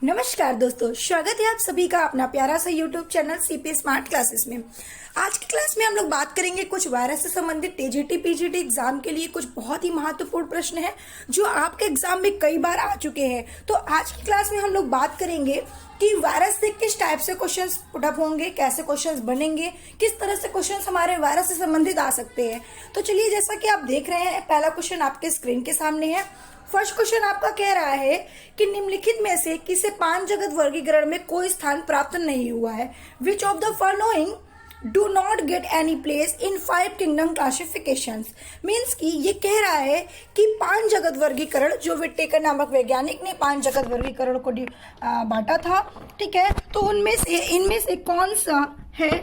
नमस्कार दोस्तों, स्वागत है आप सभी का अपना प्यारा सा YouTube channel CP smart classes में। आज की क्लास में हम लोग बात करेंगे कुछ वायरस से संबंधित टीजीटी पीजीटी एग्जाम के लिए कुछ बहुत ही महत्वपूर्ण प्रश्न हैं जो आपके एग्जाम में कई बार आ चुके हैं। तो आज की क्लास में हम लोग बात करेंगे कि वायरस से किस टाइप से क्वेश्चंस पुटअप होंगे, कैसे क्वेश्चंस बनेंगे, किस तरह से क्वेश्चंस हमारे वायरस से संबंधित आ सकते हैं। तो चलिए, जैसा कि आप देख रहे हैं, पहला क्वेश्चन आपके स्क्रीन के सामने है। फर्स्ट क्वेश्चन आपका कह रहा है कि निम्नलिखित में से किसे 5 जगत वर्गीकरण में कोई स्थान प्राप्त नहीं हुआ है। Which of the following do not get any place in 5 kingdom classifications. Means कि ये कह रहा है कि 5 जगत वर्गीकरण जो विटेकर नामक वैज्ञानिक ने 5 जगत वर्गीकरण को बांटा था, ठीक है, तो इनमें से कौन सा है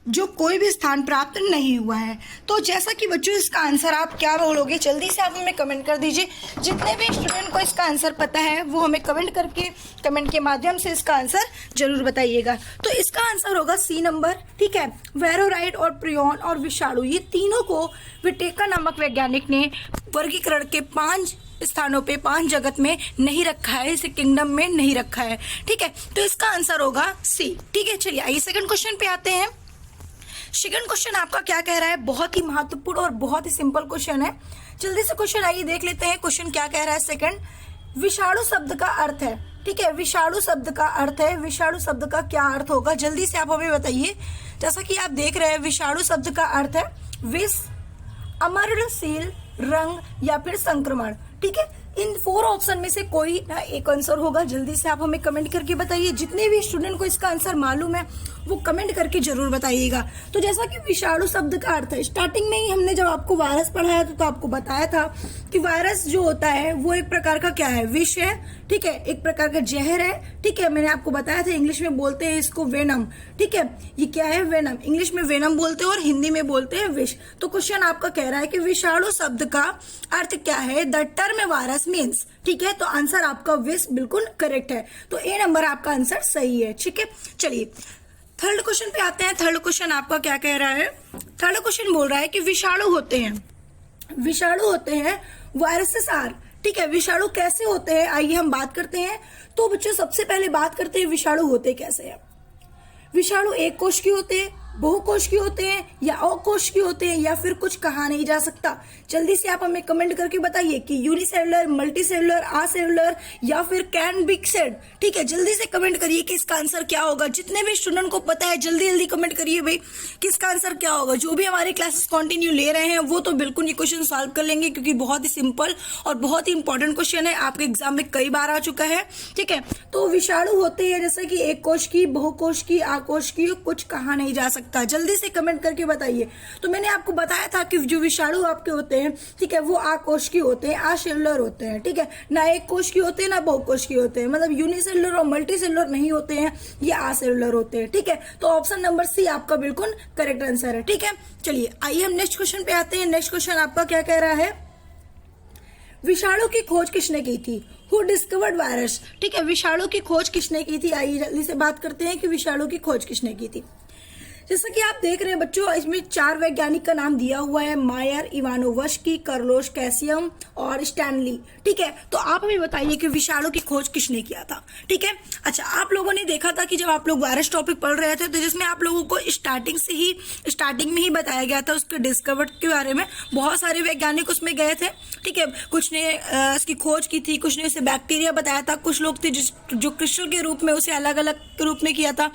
जो कोई भी स्थान प्राप्त नहीं हुआ है। तो जैसा कि बच्चों, इसका आंसर आप क्या बोलोगे, जल्दी से आप हमें कमेंट कर दीजिए। जितने भी स्टूडेंट को इसका आंसर पता है वो हमें कमेंट के माध्यम से इसका आंसर जरूर बताइएगा। तो इसका आंसर होगा सी नंबर, ठीक है। वेरोराइट और प्रियन और विषाणु, ये तीनों को विटेकर नामक वैज्ञानिक ने वर्गीकरण के 5 स्थानों पे 5 जगत में नहीं रखा है, इसे किंगडम में नहीं रखा है, ठीक है। तो इसका आंसर होगा सी, ठीक है। चलिए आइए सेकंड क्वेश्चन पे आते हैं। सेकंड क्वेश्चन आपका क्या कह रहा है, बहुत ही महत्वपूर्ण और बहुत ही सिंपल क्वेश्चन है। जल्दी से क्वेश्चन आइए देख लेते हैं। क्वेश्चन क्या कह रहा है, सेकंड, विषाणु शब्द का अर्थ है, ठीक है। विषाणु शब्द का अर्थ है, विषाणु शब्द का क्या अर्थ होगा, जल्दी से आप हमें बताइए। जैसा कि आप देख रहे हैं, विषाणु शब्द का अर्थ है विष, अमरणशील, रंग या फिर संक्रमण, ठीक है। इन 4 ऑप्शन में से कोई ना एक आंसर होगा। जल्दी से आप हमें कमेंट करके बताइए। जितने भी स्टूडेंट को इसका आंसर मालूम है वो कमेंट करके जरूर बताइएगा। तो जैसा कि विषाणु शब्द का अर्थ है, स्टार्टिंग में ही हमने जब आपको वायरस पढ़ाया तो आपको बताया था कि वायरस जो होता है वो एक प्रकार का क्या है, विष है, ठीक है, एक प्रकार का जहर है, ठीक है। मैंने आपको बताया था, इंग्लिश में बोलते हैं इसको वेनम, ठीक है। ये क्या है, वेनम, इंग्लिश में वेनम बोलते हैं और हिंदी में बोलते हैं विष। तो क्वेश्चन आपका कह रहा है कि विषाणु शब्द का अर्थ क्या है, द टर्म वायरस मीन्स, ठीक है। तो आंसर आपका विष बिल्कुल करेक्ट है। तो ए नंबर आपका आंसर सही है, ठीक है। चलिए थर्ड क्वेश्चन पे आते हैं। थर्ड क्वेश्चन आपका क्या कह रहा है, थर्ड क्वेश्चन बोल रहा है कि विषाणु होते हैं वायरसेस आर, ठीक है। विषाणु कैसे होते हैं, आइए हम बात करते हैं। तो बच्चों सबसे पहले बात करते हैं विषाणु होते कैसे हैं। विषाणु एक कोश के होते हैं, बहुकोश के होते हैं या अकोश के होते हैं, या फिर कुछ कहा नहीं जा सकता। जल्दी से आप हमें कमेंट करके बताइए कि यूनिसेलुलर, मल्टीसेलुलर, आसेलुलर या फिर कैन बी सेड, ठीक है। जल्दी से कमेंट करिए कि इसका आंसर क्या होगा। जितने भी स्टूडेंट को पता है जल्दी जल्दी कमेंट करिए भाई कि इसका आंसर क्या होगा। जो भी हमारे क्लासेस कंटिन्यू ले रहे हैं वो तो बिल्कुल ये क्वेश्चन सॉल्व कर लेंगे, क्योंकि बहुत ही सिंपल और बहुत ही इंपॉर्टेंट क्वेश्चन है, आपके एग्जाम में कई बार आ चुका है, ठीक है। तो विषाणु होते हैं जैसे कि एक कोश की, बहुकोश की, आकोश की, कुछ कहा नहीं जा सकता। जल्दी से कमेंट करके बताइए। तो मैंने आपको बताया था कि जो विषाणु आपके होते हैं, ठीक है, वो आकोश की होते हैं, आसेलुलर होते हैं, ठीक है। ना एक कोश की होते हैं ना बहुकोश की होते हैं, मतलब यूनिसेलुलर और मल्टीसेलुलर नहीं होते हैं, ये आसेलुलर होते हैं, ठीक है। तो ऑप्शन नंबर सी आपका बिल्कुल करेक्ट आंसर है, ठीक है। चलिए आइए हम नेक्स्ट क्वेश्चन पे आते हैं। नेक्स्ट क्वेश्चन आपका क्या कह रहा है, विषाणु की खोज किसने की थी, हु डिस्कवर्ड वायरस, ठीक है। विषाणु की खोज किसने की थी, आइए जल्दी से बात करते हैं कि विषाणु की खोज किसने की थी। जैसा कि आप देख रहे हैं बच्चों, इसमें 4 वैज्ञानिक का नाम दिया हुआ है, मायर, इवानोवस्की, कार्लोस कैसियम और स्टैनली, ठीक है। तो आप हमें बताइए कि विषाणु की खोज किसने किया था, ठीक है। अच्छा, आप लोगों ने देखा था कि जब आप लोग वायरस टॉपिक पढ़ रहे थे तो जिसमें आप लोगों को स्टार्टिंग में ही बताया गया था उसके डिस्कवर के बारे में। बहुत सारे वैज्ञानिक उसमें गए थे, ठीक है। कुछ ने इसकी खोज की थी, कुछ ने उसे बैक्टीरिया बताया था, कुछ लोग थे जो क्रिस्टल के रूप में उसे अलग अलग रूप में किया था,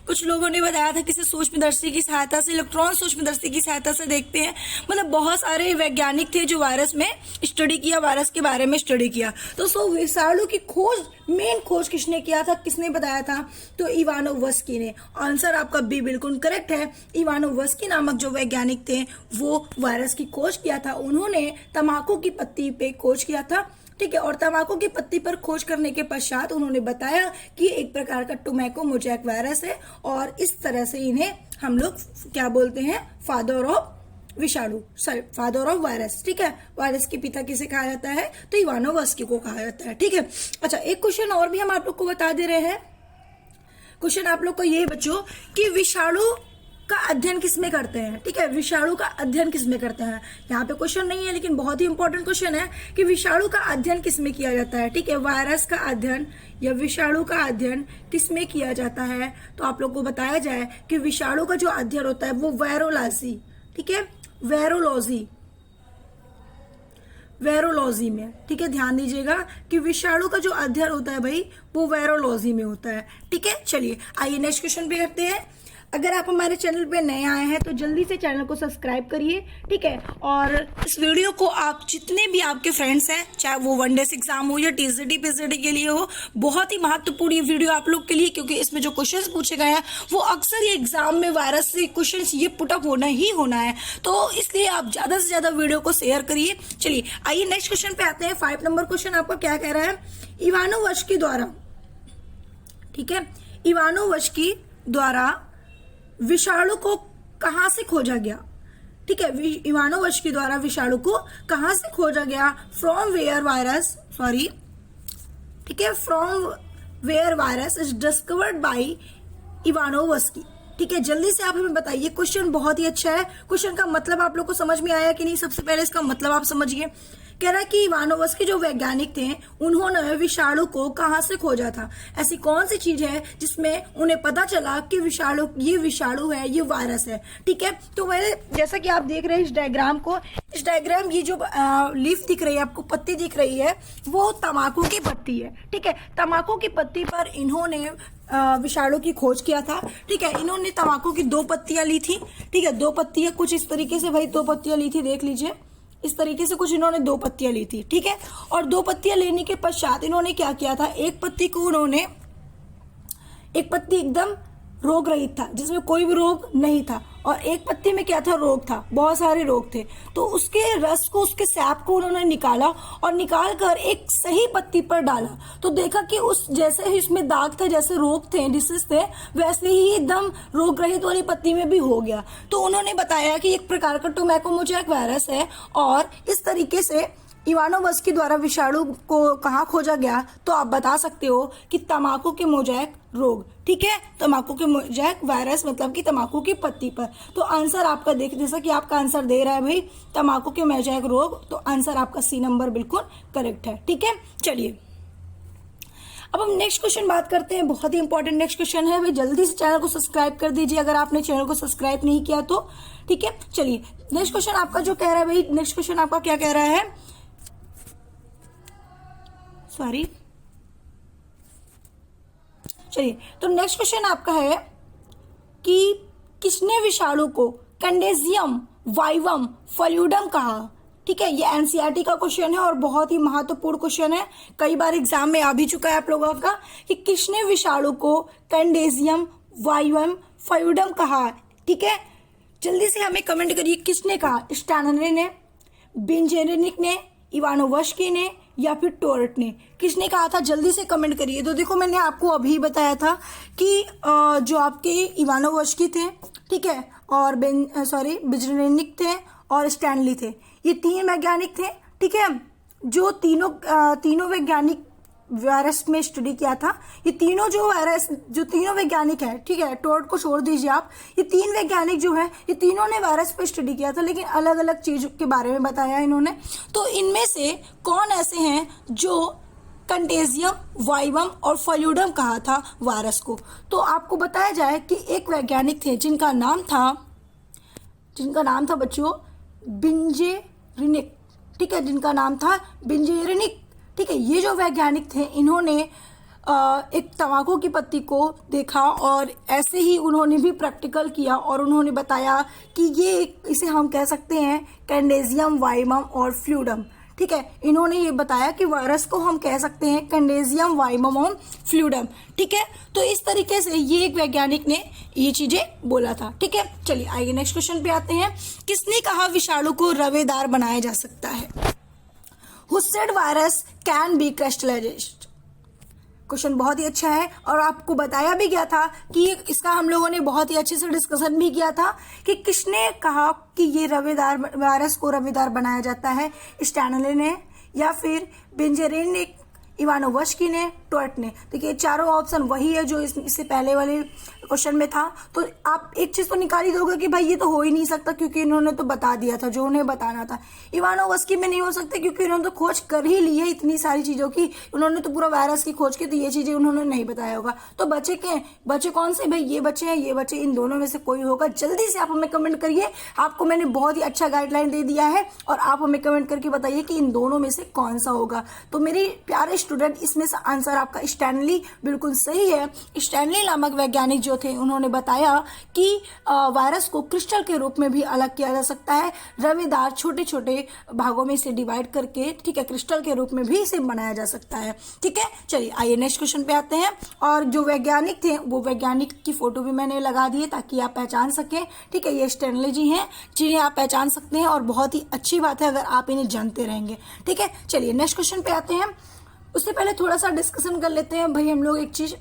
कुछ लोगों ने बताया था कि इसे सूक्ष्मदर्शी की सहायता से, इलेक्ट्रॉन सूक्ष्मदर्शी की सहायता से देखते हैं। मतलब बहुत सारे वैज्ञानिक थे जो वायरस में स्टडी किया, वायरस के बारे में स्टडी किया। तो विषाणु की खोज, मेन खोज किसने किया था, किसने बताया था, तो इवानोवस्की ने। आंसर आपका बी बिल्कुल करेक्ट है। इवानोवस्की नामक जो वैज्ञानिक थे वो वायरस की खोज किया था। उन्होंने तंबाकू की पत्ती पे खोज किया था, ठीक है। और तंबाकू की पत्ती पर खोज करने के पश्चात उन्होंने बताया कि एक प्रकार का टोबैको मोजैक वायरस है, और इस तरह से इन्हें हम लोग क्या बोलते हैं, फादर ऑफ विषाणु, सॉरी फादर ऑफ वायरस, ठीक है। वायरस के पिता किसे कहा जाता है, तो इवानोवस्की को कहा जाता है, ठीक है। अच्छा, एक क्वेश्चन और भी हम आप लोग को बता दे रहे हैं। क्वेश्चन आप लोग को ये बच्चों कि विषाणु का अध्ययन किसमें करते हैं, ठीक है, विषाणु का अध्ययन किसमें करते हैं। यहाँ पे क्वेश्चन नहीं है लेकिन बहुत ही इंपॉर्टेंट क्वेश्चन है कि विषाणु का अध्ययन किसमें किया जाता है, ठीक है, वायरस का अध्ययन या विषाणु का अध्ययन किसमें किया जाता है। तो आप लोग को बताया जाए कि विषाणु का जो अध्ययन होता है वो वायरोलॉजी, ठीक है, वायरोलॉजी में, ठीक है, ध्यान दीजिएगा कि विषाणु का जो अध्ययन होता है भाई वो वायरोलॉजी में होता है, ठीक है। चलिए आइए नेक्स्ट क्वेश्चन पे करते हैं। अगर आप हमारे चैनल पे नए आए हैं तो जल्दी से चैनल को सब्सक्राइब करिए, ठीक है, और इस वीडियो को आप जितने भी आपके फ्रेंड्स हैं, चाहे वो वनडेज एग्जाम हो या टीजीटी पीजीटी के लिए हो, बहुत ही महत्वपूर्ण ये वीडियो आप लोग के लिए, क्योंकि इसमें जो क्वेश्चंस पूछे गए हैं वो अक्सर ये एग्जाम में वायरस से क्वेश्चंस ये पुटअप होना ही होना है, तो इसलिए आप ज्यादा से ज्यादा वीडियो को शेयर करिए। चलिए आइए नेक्स्ट क्वेश्चन पे आते हैं। 5 नंबर क्वेश्चन आपका क्या कह रहा है, इवानोवस्की द्वारा, ठीक है, इवानोवस्की द्वारा विषाणु को कहां से खोजा गया, ठीक है, इवानोवस्की द्वारा विषाणु को कहां से खोजा गया, फ्रॉम वेयर वायरस, सॉरी, ठीक है, from where virus is discovered by Ivanovsky, ठीक है। जल्दी से आप हमें बताइए, क्वेश्चन बहुत ही अच्छा है, क्वेश्चन का मतलब आप लोग को समझ में आया कि नहीं, सबसे पहले इसका मतलब आप समझिए। कह रहा है कि इवानोवस्की जो वैज्ञानिक थे उन्होंने विषाणु को कहां से खोजा था, ऐसी कौन सी चीज है जिसमें उन्हें पता चला कि ये विषाणु है, ये वायरस है, ठीक है। तो मैंने जैसा कि आप देख रहे हैं इस डायग्राम को, इस डायग्राम ये जो लीफ दिख रही है आपको, पत्ती दिख रही है, वो तंबाकू की पत्ती है, ठीक है। तंबाकू की पत्ती पर इन्होंने विषाणु की खोज किया था, ठीक है। इन्होंने तंबाकू की 2 पत्तियां ली थी, ठीक है, 2 पत्तियां कुछ इस तरीके से भाई 2 पत्तियां ली थी, देख लीजिए इस तरीके से कुछ इन्होंने 2 पत्तियां ली थी, ठीक है। और 2 पत्तियां लेने के पश्चात इन्होंने क्या किया था, एक पत्ती एकदम रोग रहित था जिसमें कोई भी रोग नहीं था, और एक पत्ती में क्या था, रोग था, बहुत सारे रोग थे। तो उसके रस को, उसके सैप को उन्होंने निकाला और निकाल कर एक सही पत्ती पर डाला, तो देखा कि उस जैसे ही इसमें दाग थे, जैसे रोग थे, डिसीज थे, वैसे ही एकदम रोग रहित वाली पत्ती में भी हो गया। तो उन्होंने बताया कि एक प्रकार का टोबैको मोजैक वायरस है, और इस तरीके से इवानोवस्की द्वारा विषाणु को कहाँ खोजा गया, तो आप बता सकते हो कि तंबाकू के मोजैक रोग, ठीक है, तंबाकू के मोजैक वायरस मतलब कि तंबाकू की पत्ती पर। तो आंसर आपका देख, जैसा कि आपका आंसर दे रहा है भाई तंबाकू के मोजैक रोग, तो आंसर आपका सी नंबर बिल्कुल करेक्ट है, ठीक है। चलिए अब हम नेक्स्ट क्वेश्चन बात करते हैं, बहुत ही इंपॉर्टेंट नेक्स्ट क्वेश्चन है भाई, जल्दी से चैनल को सब्सक्राइब कर दीजिए अगर आपने चैनल को सब्सक्राइब नहीं किया तो, ठीक है। चलिए नेक्स्ट क्वेश्चन आपका जो कह रहा है भाई, नेक्स्ट क्वेश्चन आपका क्या कह रहा है, सॉरी, चलिए तो नेक्स्ट क्वेश्चन आपका है कि किसने विषाणु को कैंडेजियम वाइवम फ्लूइडम कहा, ठीक है। ये एनसीईआरटी का क्वेश्चन है और बहुत ही महत्वपूर्ण क्वेश्चन है, कई बार एग्जाम में आ भी चुका है आप लोगों का, कि किसने विषाणु को कैंडेजियम वाइवम फ्लूइडम कहा, ठीक है। जल्दी से हमें कमेंट करिए, किसने कहा, स्टैनले ने, बिंजेरिनिक ने, इवानोवस्की ने, या फिर टोरट ने, किसने कहा था, जल्दी से कमेंट करिए। तो देखो मैंने आपको अभी बताया था कि जो आपके इवानोवस्की थे, ठीक है, और बिंजेरिनिक थे और स्टैनली थे, ये 3 वैज्ञानिक थे, ठीक है, जो तीनों वैज्ञानिक वायरस में स्टडी किया था। ये तीनों तीनों वैज्ञानिक है, ठीक है, टोरट को छोड़ दीजिए आप, ये 3 वैज्ञानिक जो है ये तीनों ने वायरस पे स्टडी किया था, लेकिन अलग अलग चीज के बारे में बताया इन्होंने। तो इनमें से कौन ऐसे हैं जो कंटेजियम वाइवम और फ्लूइडम कहा था वायरस को, तो आपको बताया जाए कि एक वैज्ञानिक थे जिनका नाम था बच्चों बिंजेरिनिक, ठीक है, जिनका नाम था बिंजेरिनिक, ठीक है। ये जो वैज्ञानिक थे इन्होंने एक तंबाकू की पत्ती को देखा और ऐसे ही उन्होंने भी प्रैक्टिकल किया और उन्होंने बताया कि इसे हम कह सकते हैं कैंडेजियम वाइवम और फ्लूइडम, ठीक है। इन्होंने ये बताया कि वायरस को हम कह सकते हैं कैंडेजियम वाइवम और फ्लूइडम, ठीक है। तो इस तरीके से ये एक वैज्ञानिक ने ये चीजें बोला था, ठीक है। चलिए आइए नेक्स्ट क्वेश्चन पे आते हैं, किसने कहा विषाणु को रवेदार बनाया जा सकता है, Who said virus can be crystallized? Question बहुत ही अच्छा है और आपको बताया भी गया था कि इसका हम लोगों ने बहुत ही अच्छे से डिस्कशन भी किया था कि किसने कहा कि ये वायरस को रवेदार बनाया जाता है, स्टैनले ने या फिर बिंजेरिनिक, इवानोवस्की ने, टोर्ट ने। देखिए चारों ऑप्शन वही है जो इससे पहले वाले क्वेश्चन में था। तो आप एक चीज तो निकाल ही दोगे कि भाई ये तो हो ही नहीं सकता, क्योंकि इन्होंने तो बता दिया था जो उन्हें बताना था। इवानोवस्की में नहीं हो सकते क्योंकि इन्होंने तो खोज कर ही ली है इतनी सारी चीजों की, उन्होंने तो पूरा वायरस की खोज की, तो ये चीजें उन्होंने नहीं बताया होगा। तो बचे क्या, बचे कौन से भाई, ये बचे हैं, ये बचे, इन दोनों में से कोई होगा। जल्दी से आप हमें कमेंट करिए, आपको मैंने बहुत ही अच्छा गाइडलाइन दे दिया है और आप हमें कमेंट करके बताइए कि इन दोनों में से कौन सा होगा। तो मेरे प्यारे स्टूडेंट, इसमें से आंसर आपका स्टैनली बिल्कुल सही है। स्टैनली नामक वैज्ञानिक जो थे उन्होंने बताया कि वायरस को क्रिस्टल के रूप में भी अलग किया जा सकता है, रवेदार छोटे छोटे भागों में इसे डिवाइड करके, ठीक है, क्रिस्टल के रूप में भी इसे बनाया जा सकता है। ठीक है, चलिए आइए नेक्स्ट क्वेश्चन पे आते हैं। और जो वैज्ञानिक थे वो वैज्ञानिक की फोटो भी मैंने लगा दी है ताकि आप पहचान सकें। ठीक है, ये स्टैनली जी हैं जिन्हें आप पहचान सकते हैं और बहुत ही अच्छी बात है अगर आप इन्हें जानते रहेंगे। ठीक है, चलिए नेक्स्ट क्वेश्चन पे आते हैं। उससे पहले थोड़ा सा डिस्कशन कर लेते हैं भाई हम लोग एक चीज।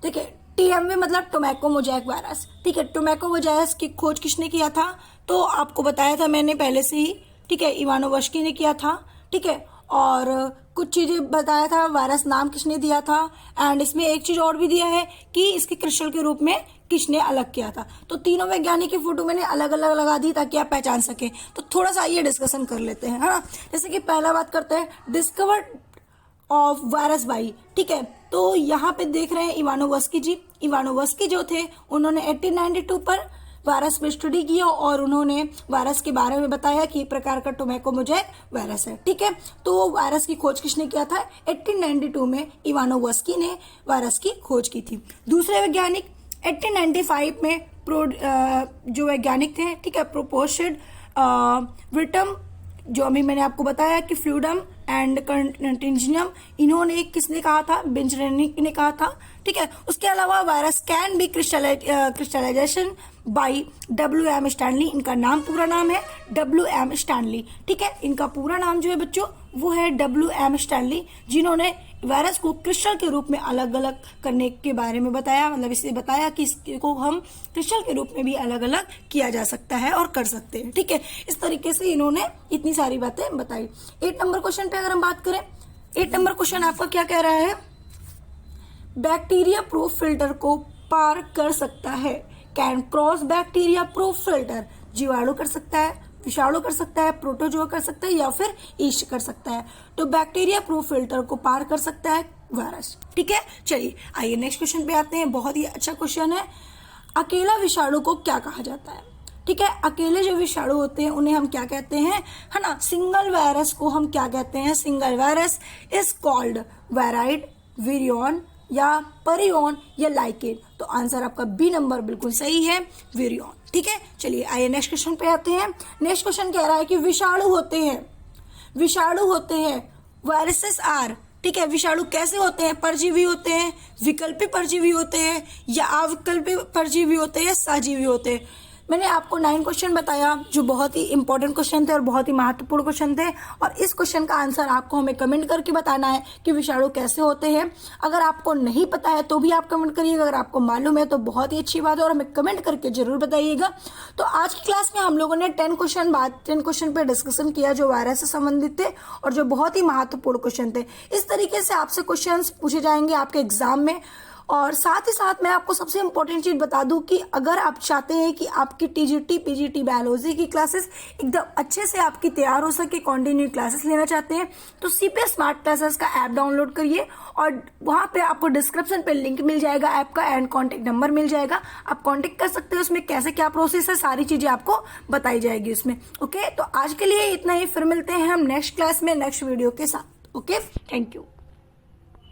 देखिए TMV मतलब टोबैको मोज़ेक वायरस। ठीक है, टोबैको मोज़ेक की खोज किसने किया था, तो आपको बताया था मैंने पहले से ही। ठीक है, इवानोवस्की ने किया था। ठीक है, और कुछ चीजें बताया था, वायरस नाम किसने दिया था, एंड इसमें एक चीज और भी दिया है कि इसके क्रिस्टल के रूप में किसने अलग किया था। तो तीनों वैज्ञानिक की फोटो मैंने अलग अलग लगा दी ताकि आप पहचान सके। तो थोड़ा सा आइए डिस्कशन कर लेते हैं, है ना। जैसे कि पहला बात करते हैं डिस्कवर ऑफ वायरस बाई। ठीक है, तो यहाँ पे देख रहे हैं इवानोवस्की जी। इवानोवस्की जो थे उन्होंने 1892 पर वायरस पे स्टडी किया और उन्होंने वायरस के बारे में बताया कि एक प्रकार का टोबैको मोज़ेक वायरस है। ठीक है, तो वायरस की खोज किसने किया था, 1892 में इवानोवस्की ने वायरस की खोज की थी। दूसरे वैज्ञानिक 1895 में जो वैज्ञानिक थे, ठीक है, प्रोपोर्शन विटम, जो अभी मैंने आपको बताया कि फ्लूडम एंड कंटिन्जियम, इन्होंने किसने कहा था, बेंजरेनिक ने कहा था। ठीक है, उसके अलावा virus can be crystallization by WM Stanley, इनका नाम पूरा नाम है WM स्टैनली। ठीक है, इनका पूरा नाम जो है बच्चों वो है WM स्टैनली, जिन्होंने वायरस को क्रिस्टल के रूप में अलग अलग करने के बारे में बताया, मतलब इसे बताया कि इसको हम क्रिस्टल के रूप में भी अलग अलग किया जा सकता है और कर सकते हैं। ठीक है, इस तरीके से इन्होंने इतनी सारी बातें बताई। 8 नंबर क्वेश्चन पे अगर हम बात करें, 8 नंबर क्वेश्चन आपका क्या कह रहा है, बैक्टीरिया प्रूफ फिल्टर को पार कर सकता है, can cross bacteria proof filter, जीवाणु कर सकता है, विषाणु कर सकता है, प्रोटोजोआ कर सकता है या फिर ईस्ट कर सकता है। तो बैक्टीरिया प्रूफ फिल्टर को पार कर सकता है वायरस। ठीक है, चलिए आइए नेक्स्ट क्वेश्चन पे आते हैं। बहुत ही अच्छा क्वेश्चन है। अकेला विषाणु को क्या कहा जाता है। ठीक है, अकेले जो विषाणु होते हैं उन्हें हम क्या कहते हैं, है ना। सिंगल वायरस को हम क्या कहते हैं, single virus is called wired, virion या परियन या लाइकेन। तो आंसर आपका बी नंबर बिल्कुल सही है, विरियन। ठीक है, चलिए आइए नेक्स्ट क्वेश्चन पे आते हैं। नेक्स्ट क्वेश्चन कह रहा है कि विषाणु होते हैं वायरसेस आर। ठीक है, विषाणु कैसे होते हैं, परजीवी होते हैं, विकल्पी परजीवी होते हैं या अविकल्पी परजीवी होते हैं, सजीवी होते हैं। मैंने आपको 9 क्वेश्चन बताया जो बहुत ही इंपॉर्टेंट क्वेश्चन थे और बहुत ही महत्वपूर्ण क्वेश्चन थे, और इस क्वेश्चन का आंसर आपको हमें कमेंट करके बताना है कि विषाणु कैसे होते हैं। अगर आपको नहीं पता है तो भी आप कमेंट करिएगा, अगर आपको मालूम है तो बहुत ही अच्छी बात है और हमें कमेंट करके जरूर बताइएगा। तो आज की क्लास में हम लोगों ने 10 क्वेश्चन पे डिस्कशन किया जो वायरस से संबंधित थे और जो बहुत ही महत्वपूर्ण क्वेश्चन थे। इस तरीके से आपसे क्वेश्चन पूछे जाएंगे आपके एग्जाम में। और साथ ही साथ मैं आपको सबसे इम्पोर्टेंट चीज बता दूं कि अगर आप चाहते हैं कि आपकी TGT PGT बायोलॉजी की क्लासेस एकदम अच्छे से आपकी तैयार हो सके, कंटिन्यू क्लासेस लेना चाहते हैं, तो CPS स्मार्ट क्लासेस का ऐप डाउनलोड करिए और वहां पे आपको डिस्क्रिप्शन पे लिंक मिल जाएगा ऐप का एंड कॉन्टेक्ट नंबर मिल जाएगा। आप कॉन्टेक्ट कर सकते हैं, उसमें कैसे क्या प्रोसेस है सारी चीजें आपको बताई जाएगी उसमें। ओके, तो आज के लिए इतना ही, फिर मिलते हैं हम नेक्स्ट क्लास में नेक्स्ट वीडियो के साथ। Okay, thank you.